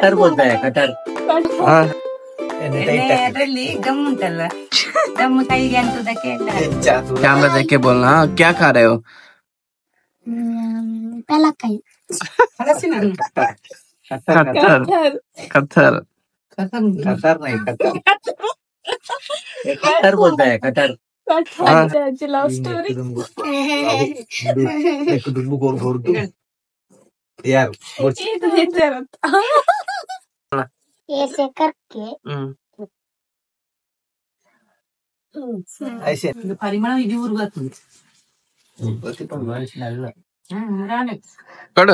Cutter बोलता है cutter. अद्ರಲ್ಲಿ गम उंटल्ल गम ಕೈಗೆ ಅಂತದಕ್ಕೆ कैमरा देख के बोलना। क्या खा रहे हो? पलाकाई ಹಲಸಿನ ಹಣ್ಣು कटहल। कटहल कटर नहीं कटर कटर बोलता है कटर। लव स्टोरी एक दुम्बू गोल गोल यार ऐसे करके ऐसे ಇದು ಪರಿಮಳ ಇದು ಊರ್ಗತ್ತು ರಾಣೆ कड़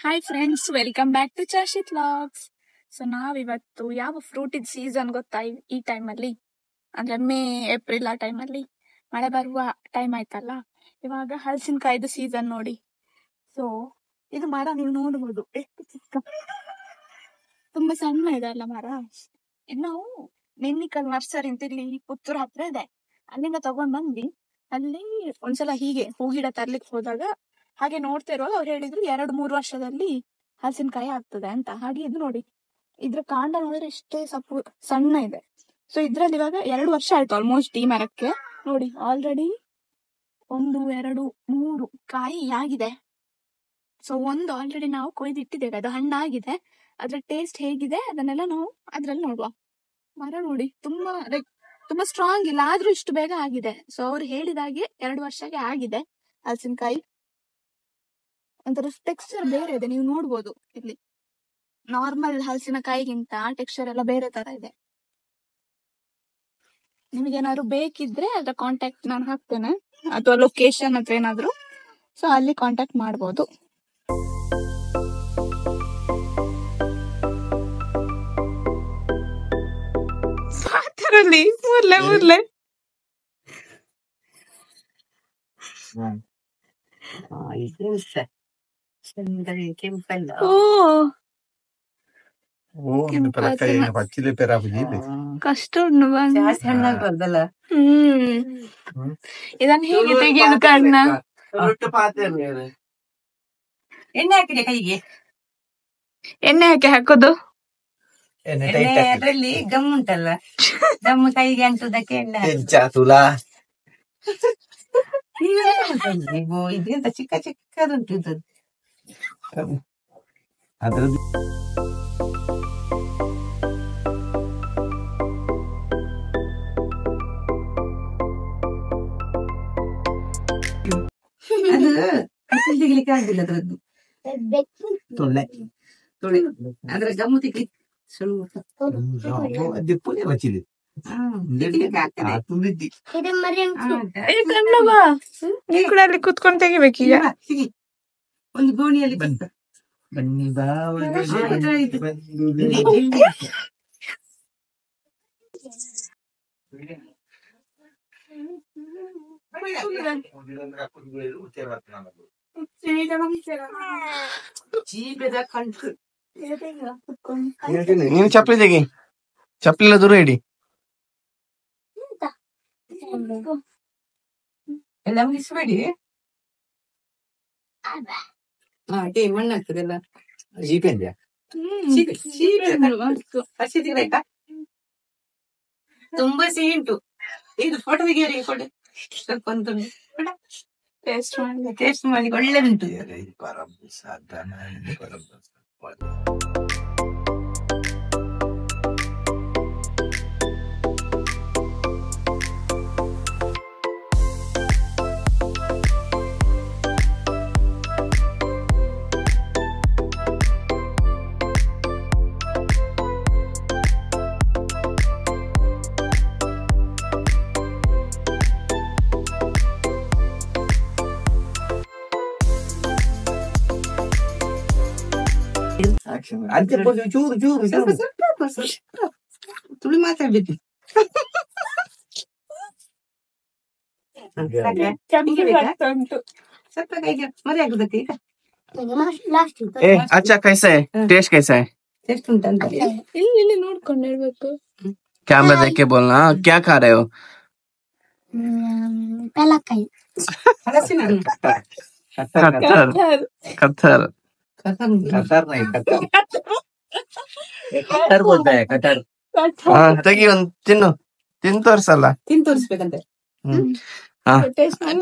hi friends, welcome back to Chashith vlogs. So ನಾವಿವತ್ತು ಯಾವ ಫ್ರೂಟ್ ಇದ್ ಸೀಸನ್ ಗೊತ್ತಾ? ಈ ಟೈಮಲ್ಲಿ ಅಂದ್ರೆ ಮೇ ಏಪ್ರಿಲ್ ಆ ಟೈಮಲ್ಲಿ ಮಳೆ ಬರುವ ಟೈಮ್ ಆಯ್ತಲ್ಲ, ಇವಾಗ ಹಲಸಿನಕಾಯ್ದು ಸೀಸನ್ ನೋಡಿ. ಸೊ ಇದು ಮರ ನೀವು ನೋಡ್ಬೋದು, ಎಷ್ಟು ಚಿಕ್ಕ, ತುಂಬಾ ಸಣ್ಣ ಇದೆ ಅಲ್ಲ ಮರ. ನಾವು ನೆನ್ನಿಕಲ್ ನರ್ಸರಿ ಅಂತ ಇಲ್ಲಿ ಪುತ್ತೂರ್ ಹತ್ರ ಇದೆ, ಅಲ್ಲಿಂದ ತಗೊಂಡ್ ಬಂದ್ವಿ. ಅಲ್ಲಿ ಒಂದ್ಸಲ ಹೀಗೆ ಹೂ ಗಿಡ ತರ್ಲಿಕ್ಕೆ ಹೋದಾಗ ಹಾಗೆ ನೋಡ್ತಾ ಇರುವಾಗ ಅವ್ರು ಹೇಳಿದ್ರು 2-3 ವರ್ಷದಲ್ಲಿ ಹಲಸಿನಕಾಯಿ ಆಗ್ತದೆ ಅಂತ. ಹಾಗೆ ಇದು ನೋಡಿ, ಇದ್ರ ಕಾಂಡ ನೋಡಿದ್ರೆ ಇಷ್ಟೇ ಸಣ್ಣ ಇದೆ. ಸೊ ಇದ್ರಲ್ಲಿ ಇವಾಗ 2 ವರ್ಷ ಆಯ್ತು ಆಲ್ಮೋಸ್ಟ್ ಈ ಮರಕ್ಕೆ. ನೋಡಿ ಆಲ್ರೆಡಿ 1, 2, 3 ಕಾಯಿ ಆಗಿದೆ. ಸೊ ಒಂದು ಆಲ್ರೆಡಿ ನಾವು ಕೊಯ್ದಿಟ್ಟಿದ್ದೇವೆ, ಅದು ಹಣ್ಣಾಗಿದೆ. ಅದ್ರ ಟೇಸ್ಟ್ ಹೇಗಿದೆ ಅದನ್ನೆಲ್ಲ ನಾವು ಅದ್ರಲ್ಲಿ ನೋಡುವ. ಮರ ನೋಡಿ ತುಂಬಾ ಸ್ಟ್ರಾಂಗ್ ಇಲ್ಲ, ಆದ್ರೂ ಇಷ್ಟು ಬೇಗ ಆಗಿದೆ. ಸೊ ಅವ್ರು ಹೇಳಿದಾಗೆ 2 ವರ್ಷಕ್ಕೆ ಆಗಿದೆ ಹಲಸಿನಕಾಯಿ. ಒಂಥರ ಟೆಕ್ಸ್ಚರ್ ಬೇರೆ ಇದೆ, ನೀವು ನೋಡ್ಬೋದು. ಇಲ್ಲಿ ನಾರ್ಮಲ್ ಹಲಸಿನಕಾಯಿಗಿಂತ ಟೆಕ್ಸ್ಚರ್ ಎಲ್ಲ ಬೇರೆ ತರ ಇದೆ. ನಿಮಗೇನಾದ್ರು ಬೇಕಿದ್ರೆ ಅದ್ರ ಕಾಂಟ್ಯಾಕ್ಟ್ ನಾನು ಹಾಕ್ತೇನೆ, ಅಥವಾ ಲೊಕೇಶನ್ ಅಥವಾ ಏನಾದ್ರು, ಸೊ ಅಲ್ಲಿ ಕಾಂಟ್ಯಾಕ್ಟ್ ಮಾಡ್ಬೋದು. ಮುರ್ಲೆ ಕೆಂಪಲ್ಲ ಪಚ್ಚಿಲೆ ಪೆರ ಬುಜಿಲೆ ಕಷ್ಟ ಉಂಟು ಜಾಸ್ತಿ ಹಣ್ಣಾಗ್ಬಾರ್ದಲ್ಲ. ಇದನ್ನ ಹೇಗೆ ತೆಗೆಯೋದು ಕಣ್ಣ? ಎಣ್ಣೆ ಹಾಕಿದೆ ಕೈಗೆ, ಎಣ್ಣೆ ಹಾಕಿ ಹಾಕೋದು. ಅದ್ರಲ್ಲಿ ಗಮ್ ಉಂಟಲ್ಲ, ಗಮ್ ಕೈಗೆ ಅಂತದಕ್ಕೆ ಎಣ್ಣೆ ತುಲಾ ಇದೆಂತ ಚಿಕ್ಕ ಚಿಕ್ಕದುಂಟು ಇದು. ಅದ್ರದ್ದು ಅದು ಕೈಯಲ್ಲಿ ತೆಗಿಲಿಕ್ಕೆ ಆಗುದಿಲ್ಲ ಅದ್ರದ್ದು ತೊಳ್ಳೆ ತೊಳೆ, ಅದ್ರ ಗಮ್ಮು ತೆಗಿ ಸ್ವಲ್ಪ ದಿಪ್ಪುಲೆ ಬಚ್ಚಿದೆ ತೆಗಿಲಿಕ್ಕೆ ಆಗ್ತದೆ. ತುಂಬಿದ್ದಿ ಕೂಡ ಅಲ್ಲಿ ಕುತ್ಕೊಂಡು ತೆಗಿಬೇಕೀಗ. ಸಿಗಿ ಒಂದು ಗೋಣಿಯಲ್ಲಿ ಬನ್ನಿ ಬನ್ನಿ ಬಾವ ಚೀಪದ ಕಂಟು ನೀನು ಚಪ್ಪಲಿ ತೆಗಿ, ಚಪ್ಪಲಿ ದೂರ ಇಡಿ. ಎಲ್ಲ ಮುಗಿಸ್ಬೇಡಿ. ಮಣ್ಣು ಆಗ್ತದೆಲ್ಲ. ಜೀಪೆ ಅಂದ್ಯಾ? ಹಸಿದಿರಬೇಕಾ? ತುಂಬಾ ಸಿಹಿ ಉಂಟು. ಇದು ಫೋಟೋ ತೆಗಿಯೋರಿಗೆ ಕೊಡಿ, ಸ್ವಲ್ಪ ಒಂದು ಟೇಸ್ಟ್ ಮಾಡಿ ಒಳ್ಳೆದುಂಟು. ಅಂತೆ ಚೂರು ಚೂರು ಚೂರು ತುಳಿ ಮಾತಾಡ್ಬೇಕು. ಉಂಟು ಸ್ವಲ್ಪ ಕೈಗೆ ಮರಿ ಆಗುದಕ್ಕೆ ಈಗ ए अच्छा कैसा है टेस्ट कैसा है ಎಷ್ಟು ಉಂಟಂತ ಇಲ್ಲಿ ನೋಡ್ಕೊಂಡು ಹೇಳ್ಬೇಕು. कैमरा देख के बोलना हाँ, क्या खा रहे हो पेलाकाई ಹಲಸಿನ ಹಣ್ಣು. कत्थर कत्थर कटर नहीं कटर कटर बोलता है कटर हाँ तेगी ಒಂದು ತಿನ್ನು ತಿನ್ ತೋರ್ಸಲ್ಲ ತಿಂದು ತೋರಿಸ್ಬೇಕಂತೆ. हाँ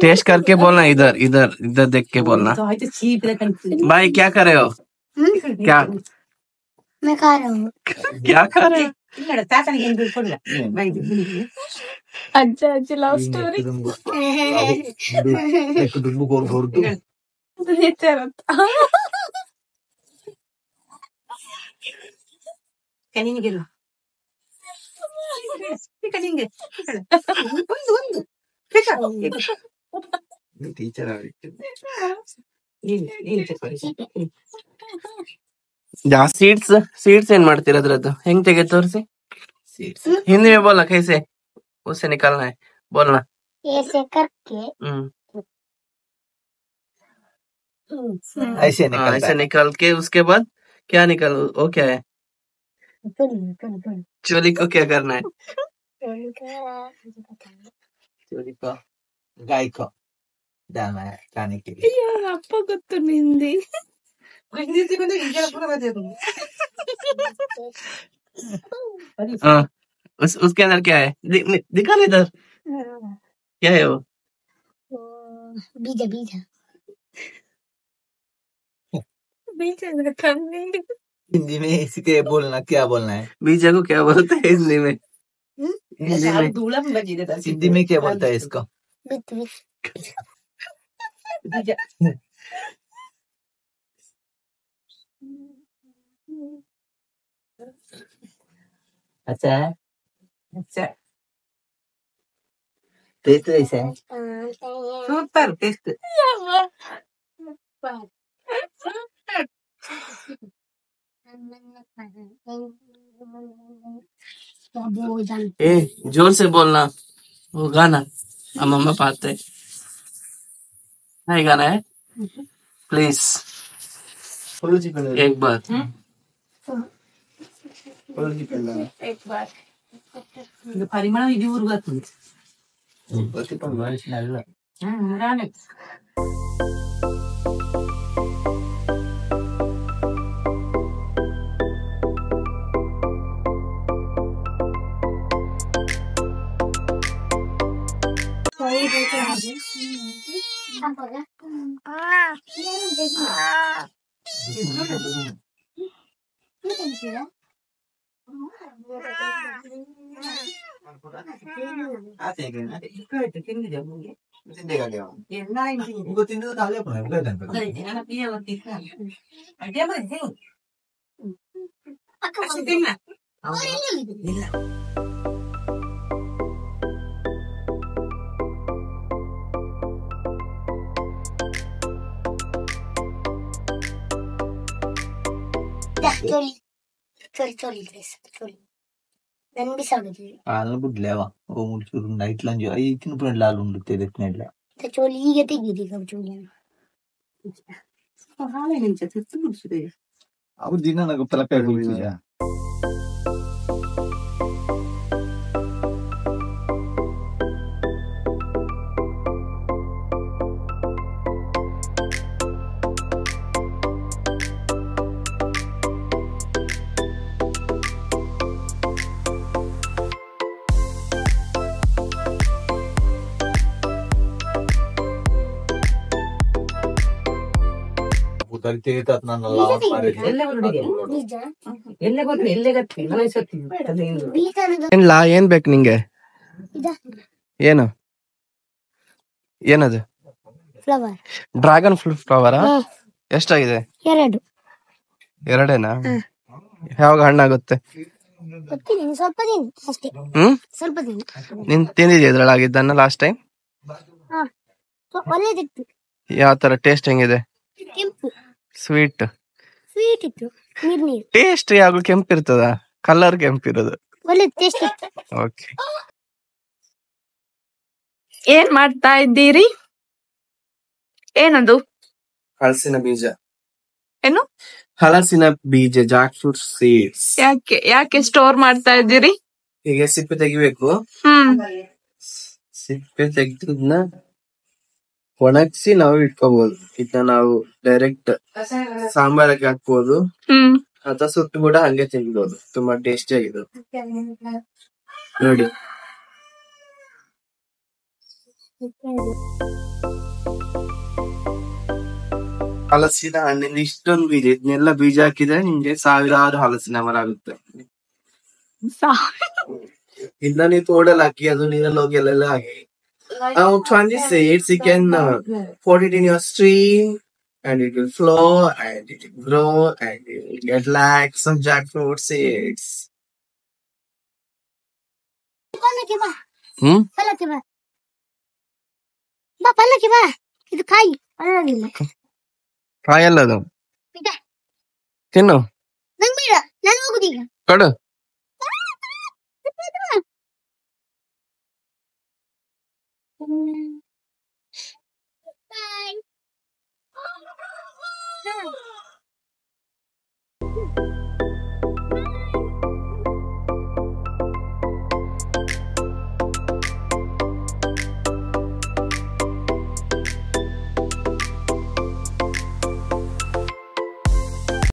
टेस्ट करके बोलना इधर इधर इधर देख के बोलना ಆಯ್ತು ಚೀಪ್ ಇದೆ भाई क्या कर रहे हो क्या मैं खा रहा हूँ क्या खा रहे हो ಇಲ್ಲ ತಾತನಿಗೆ ಏನು ಕೊಡಲ್ಲ ಬೈದು ಬಿಡಿ. ಅಜ್ಜ ಅಜ್ಜಿ ಲವ್ ಸ್ಟೋರಿ एक डुब्बू गोल गोल ಕನಿನಿಗೆಲ್ಲ ಕನಿಂಗೆ ಒಂದು ಒಂದು टीचर जा सीड्स सीड्स ಏನ್ ಮಾಡ್ತೀರಾ ಅದ್ರದ್ದು ಹೆಂಗ್ ತೆಗೆ ತೋರಿಸಿ हिंदी में बोलना कैसे उससे निकालना है बोलना ऐसे करके ऐसे हाँ, निकलता ऐसे है निकाल के उसके बाद क्या निकाल वो क्या है चोली को क्या करना है चोरी को गाय को डालना है खाने के लिए ಅಪ್ಪ ಗೊತ್ತು ನಿಂದಿ. हाँ उसके अंदर क्या है दिखा ना इधर क्या है वो बीजा बीजा ಬೀಜದ ಕಣ್ಣಿ. हिंदी में इसके बोलना क्या बोलना है बीजा को क्या बोलते हैं हिंदी में हिंदी में ಧೂಳ ಬಜಿದೆ हिंदी में क्या बोलता है इसको बित बित ಬೀಜ. अच्छा है अच्छा टेस्ट ऐसा है ಸೂಪರ್ ಟೇಸ್ಟ್. ए जोर से बोलना वो गाना हम अम्मा पाते नहीं गाना है प्लीज एक बार ಇದು ಪರಿಮಳ ಇದು ಊರಿಗೆ ಆಗ್ತದೆ. ರಾಣಿ ತಿಂದಿದೆ ಮುಂಗೆ ಎಲ್ಲ ಅದೇ ಮಾಡಿದ್ದೆ ತಿನ್ನ ಇಲ್ಲ चोली चोली चोली ड्रेस चोली नन बिसाडुदी ಹಾಲು ಬಿಡ್ಲೇವಾ ಓ ಮುಳ್ಚೂರು ನೈಟ್ ಲಂಜ್ ಐ ತಿನ್ಪುನ ಲಾಲ್ ಉಂಡು ತೆದೆತ್ನೆಲ್ಲ ते चोली ಈಗ ತೆಗಿದಿ ಕಬ ಚೋಲಿ ಹಾಳೆ ನಿಂಚ ತಿತ್ತು ಬಿಡ್ಸಿದೆ. ಅವು ದಿನ ನನಗೆ ಪಲಕ ಹೋಗ್ತಿದ್ದ ತೆಗಿतात ನನ್ನ ಎಲ್ಲ ಹೊರಡಿಗೆ ಬೀಜ ಎಲ್ಲ ಗೊತ್ತು ಎಲ್ಲೇ ಗತ್ತಿ ಮನೆ ಸತ್ತಿ ಅದೇನು ಬೀಜ ಏನ್ ಲಾ ಏನ್ ಬೇಕು ನಿಂಗೆ ಇದ ಏನು ಏನದು ಫ್ಲವರ್ ಡ್ರ್ಯಾಗನ್ ಫ್ಲವರಾ ಎಷ್ಟಾಗಿದೆ ಎರಡು ಎರಡೇನಾ ಯಾವಾಗ ಹಣ್ಣಾಗುತ್ತೆ ಗೊತ್ತಿಲ್ಲ ಸ್ವಲ್ಪ ದಿನ ಅಷ್ಟೇ ಸ್ವಲ್ಪ ದಿನ ನೀನ್ ತಿಂದಿದ್ಯಾ ಇದ್ರೊಳಗಿದ್ದನ್ನ ಲಾಸ್ಟ್ ಟೈಮ್ ಹಾ ಒಳ್ಳೆದಿತ್ತು ಯಾವ ತರ ಟೇಸ್ಟ್ ಹೆಂಗಿದೆ ಕೆಂಪು ಸ್ವೀಟ್ ಸ್ವೀಟ್ ಇತ್ತು ನೀರ್ ನೀರು ಟೇಸ್ಟ್ ಯಾವಾಗ್ಲೂ ಕೆಂಪಿರ್ತದ ಕಲರ್ ಕೆಂಪಿರೋದು ಒಳ್ಳೆ ಟೇಸ್ಟ್ ಇತ್ತು ಓಕೆ ಏನ್ ಮಾಡ್ತಾ ಇದ್ದೀರಿ? ಏನದು? ಹಲಸಿನ ಬೀಜ. ಏನು? ಹಲಸಿನ ಬೀಜ, ಜಾಕ್ ಫ್ರೂಟ್ ಸೀಡ್ಸ್. ಯಾಕೆ ಸ್ಟೋರ್ ಮಾಡ್ತಾ ಇದ್ದೀರಿ? ಹೀಗೆ ಸಿಪ್ಪೆ ತೆಗಿಬೇಕು. ಸಿಪ್ಪೆ ತೆಗೆದ್ನ ಒಣಗಿಸಿ ನಾವು ಇಟ್ಕೋಬಹುದು. ಇದನ್ನ ನಾವು ಡೈರೆಕ್ಟ್ ಸಾಂಬಾರಕ್ಕೆ ಹಾಕ್ಬೋದು ಅಥವಾ ಸುಟ್ಟು ಕೂಡ ಹಂಗೆ ತಿನ್ಬೋದು. ತುಂಬಾ ಟೇಸ್ಟಿ ಆಗಿದೆ ನೋಡಿ. ಹಲಸಿನ ಹಣ್ಣಿಂದ ಇಷ್ಟೊಂದು ಬೀಜ, ಇದನ್ನೆಲ್ಲ ಬೀಜ ಹಾಕಿದ್ರೆ ನಿಮ್ಗೆ ಸಾವಿರಾರು ಹಲಸಿನ ಮರ ಆಗುತ್ತೆ. ಇನ್ನ ನೀವು ತೋಡಲ್ಲಿ ಹಾಕಿ ಅದು ನೀರಲ್ಲಿ ಹೋಗಿ ಅಲ್ಲೆಲ್ಲ ಹಾಕಿ 20 seeds you can put it in your stream and it will flow and it will grow and you will get like some jackfruit seeds. ಪಲ್ಲಕ್ಕಿ ಬಾ ಪಲ್ಲಕ್ಕಿ ಬಾ. ಇದು ಕಾಯಿ ಅಲ್ಲ, ಕಾಯಲ್ಲ ಅದು, ತಿನ್ನು. ನಂಗೆ ಬೇಡ, ನಾನು ಹೋಗುದೀಗ. ಕೊಡು.